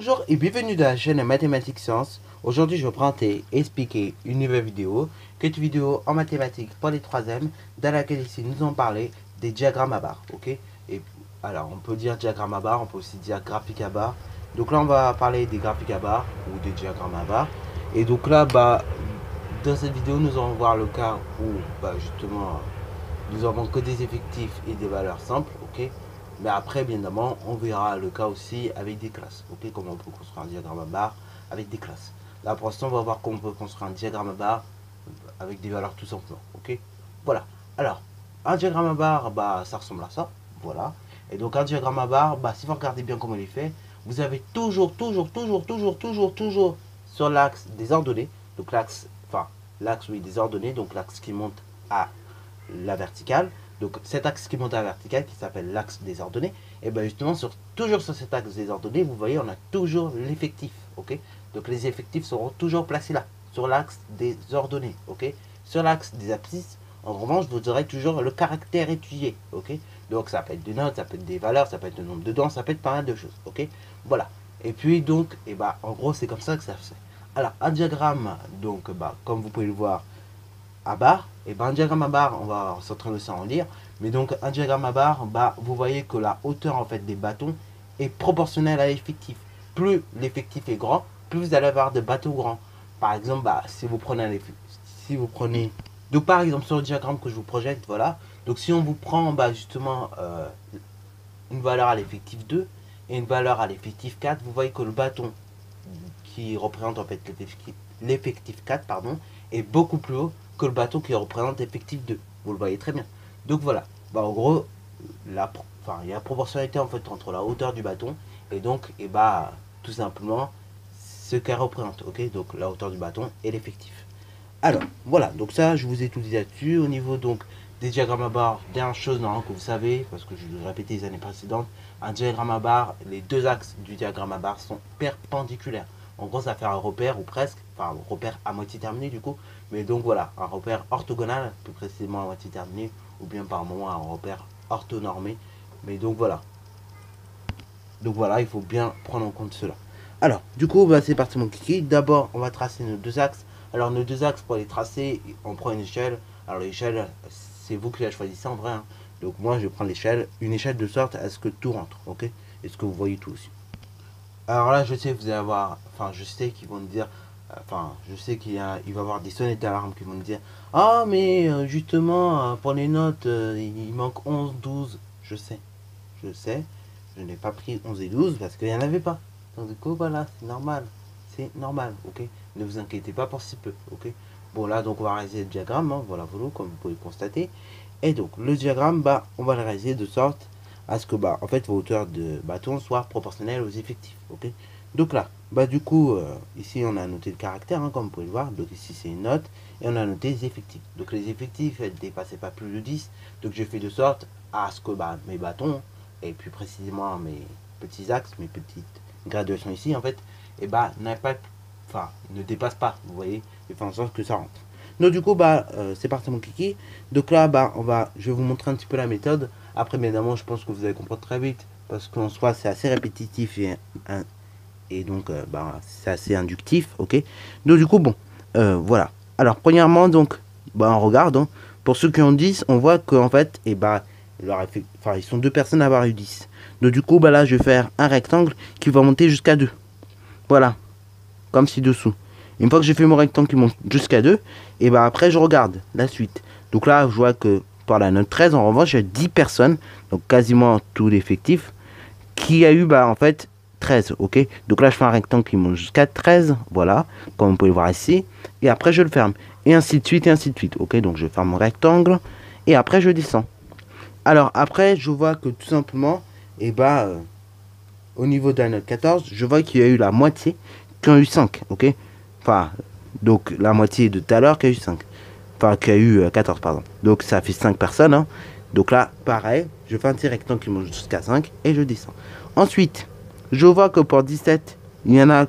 Bonjour et bienvenue dans la chaîne Mathématiques Sciences. Aujourd'hui, je vais présenter et expliquer une nouvelle vidéo, qui est une vidéo en mathématiques pour les 3e, dans laquelle ici nous allons parler des diagrammes à barres. Ok. Et alors, on peut dire diagramme à barres, on peut aussi dire graphique à barres. Donc là, on va parler des graphiques à barres ou des diagrammes à barres. Et donc là, dans cette vidéo, nous allons voir le cas où, justement, nous avons que des effectifs et des valeurs simples. Ok. Mais après, bien évidemment, on verra le cas aussi avec des classes. Ok, comment on peut construire un diagramme à barres avec des classes. Là, pour l'instant, on va voir comment on peut construire un diagramme à barres avec des valeurs tout simplement. Ok, voilà. Alors, un diagramme à barres, ça ressemble à ça. Voilà. Et donc, un diagramme à barres, si vous regardez bien comment il est fait, vous avez toujours sur l'axe des ordonnées. Donc, l'axe, oui, des ordonnées. Donc, l'axe qui monte à la verticale. Donc cet axe qui monte à la verticale, qui s'appelle l'axe des ordonnées, et bien justement, toujours sur cet axe des ordonnées, vous voyez, on a toujours l'effectif. Ok, donc les effectifs seront toujours placés là, sur l'axe des ordonnées. Ok, sur l'axe des abscisses, en revanche, vous aurez toujours le caractère étudié. Ok, donc ça peut être des notes, ça peut être des valeurs, ça peut être le nombre de dents, ça peut être pas mal de choses. Ok, voilà. Et puis donc, en gros, c'est comme ça que ça se fait. Alors, un diagramme, donc, comme vous pouvez le voir, à barre, et un diagramme à barre, on va s'entraîner ça en lire, mais donc un diagramme à barre, vous voyez que la hauteur en fait des bâtons est proportionnelle à l'effectif. Plus l'effectif est grand, plus vous allez avoir de bâtons grands. Par exemple, si vous prenez, donc par exemple sur le diagramme que je vous projette, voilà, donc si on vous prend justement une valeur à l'effectif 2 et une valeur à l'effectif 4, vous voyez que le bâton qui représente en fait l'effectif 4, pardon, est beaucoup plus haut que le bâton qui représente l'effectif 2. Vous le voyez très bien. Donc voilà. En gros, il y a la proportionnalité en fait entre la hauteur du bâton et donc tout simplement ce qu'elle représente. Ok, donc la hauteur du bâton et l'effectif. Alors voilà, donc ça je vous ai tout dit là-dessus. Au niveau donc des diagrammes à barres, dernière chose que vous savez, parce que je l'ai répété les années précédentes, un diagramme à barres, les deux axes du diagramme à barres sont perpendiculaires. En gros, ça fait un repère, ou presque, un repère à moitié terminé du coup, mais donc voilà, un repère orthogonal, plus précisément à moitié terminé, ou bien par moment un repère orthonormé, mais donc voilà. Donc voilà, il faut bien prendre en compte cela. Alors, du coup, c'est parti mon kiki. D'abord, on va tracer nos deux axes. Alors, nos deux axes, pour les tracer, on prend une échelle. Alors, l'échelle, c'est vous qui la choisissez en vrai. Donc, moi, je prends une échelle de sorte à ce que tout rentre. Ok. Est-ce que vous voyez tout aussi? Alors là, je sais que vous allez avoir, je sais qu'ils vont me dire, je sais il va y avoir des sonnettes d'alarme qui vont me dire, ah, mais justement, pour les notes, il manque 11, 12. Je sais, je n'ai pas pris 11 et 12 parce qu'il n'y en avait pas. Donc, du coup, voilà, c'est normal, ok. Ne vous inquiétez pas pour si peu, ok. Bon, là, donc, on va réaliser le diagramme, voilà, comme vous pouvez le constater. Et donc, le diagramme, on va le réaliser de sorte à ce que en fait vos hauteurs de bâton soient proportionnelles aux effectifs. Ok, donc là du coup ici on a noté le caractère comme vous pouvez le voir. Donc ici c'est une note et on a noté les effectifs. Donc les effectifs ne dépassaient pas plus de 10. Donc je fais de sorte à ce que mes bâtons et plus précisément mes petits axes, mes petites graduations ici en fait, ne dépassent pas, vous voyez, je fais en sorte que ça rentre. Donc du coup c'est parti mon kiki. Donc là je vais vous montrer un petit peu la méthode. Après bien évidemment je pense que vous allez comprendre très vite parce qu'en soi c'est assez répétitif et donc c'est assez inductif. Ok, donc du coup voilà. Alors premièrement donc on regarde pour ceux qui ont 10, on voit qu'en fait ils sont deux personnes à avoir eu 10. Donc du coup là je vais faire un rectangle qui va monter jusqu'à 2. Voilà, comme ci-dessous. Une fois que j'ai fait mon rectangle qui monte jusqu'à 2, et après je regarde la suite. Donc là je vois que par la note 13 en revanche il y a 10 personnes, donc quasiment tout l'effectif, qui a eu en fait 13. Ok, donc là je fais un rectangle qui monte jusqu'à 13, voilà, comme vous pouvez le voir ici, et après je le ferme, et ainsi de suite, et ainsi de suite. Ok, donc je ferme mon rectangle, et après je descends. Alors après je vois que tout simplement, au niveau de la note 14, je vois qu'il y a eu la moitié qui ont eu 5, ok. Donc la moitié de tout à l'heure qui a eu 5. Qui a eu 14, pardon. Donc ça fait 5 personnes. Donc là, pareil, je fais un petit rectangle qui monte jusqu'à 5 et je descends. Ensuite, je vois que pour 17, il y en a,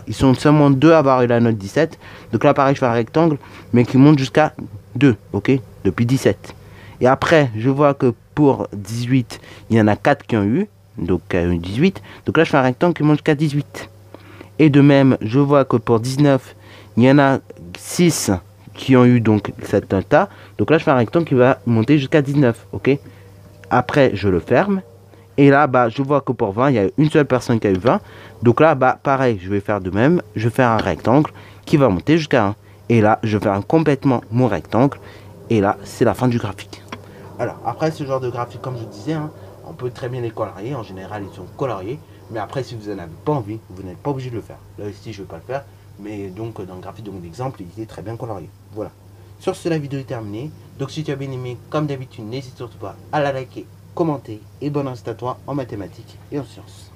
ils sont seulement 2 à avoir eu la note 17. Donc là, pareil, je fais un rectangle, mais qui monte jusqu'à 2, ok, depuis 17. Et après, je vois que pour 18, il y en a 4 qui ont eu. donc 18. Donc là, je fais un rectangle qui monte jusqu'à 18. Et de même, je vois que pour 19, il y en a 6 qui ont eu donc cette tas. Donc là, je fais un rectangle qui va monter jusqu'à 19, ok. Après, je le ferme. Et là, bah, je vois que pour 20, il y a une seule personne qui a eu 20. Donc là, bah, pareil, je vais faire de même. Je vais faire un rectangle qui va monter jusqu'à 1. Et là, je vais complètement mon rectangle. Et là, c'est la fin du graphique. Alors, après, ce genre de graphique, comme je disais, hein, on peut très bien les colorier. En général, ils sont coloriés. Mais après, si vous n'en avez pas envie, vous n'êtes pas obligé de le faire. Là, ici, je ne vais pas le faire. Mais donc, dans le graphique d'exemple, il est très bien colorié. Voilà. Sur ce, la vidéo est terminée. Donc, si tu as bien aimé, comme d'habitude, n'hésite surtout pas à la liker, commenter et bonne annonce à toi en mathématiques et en sciences.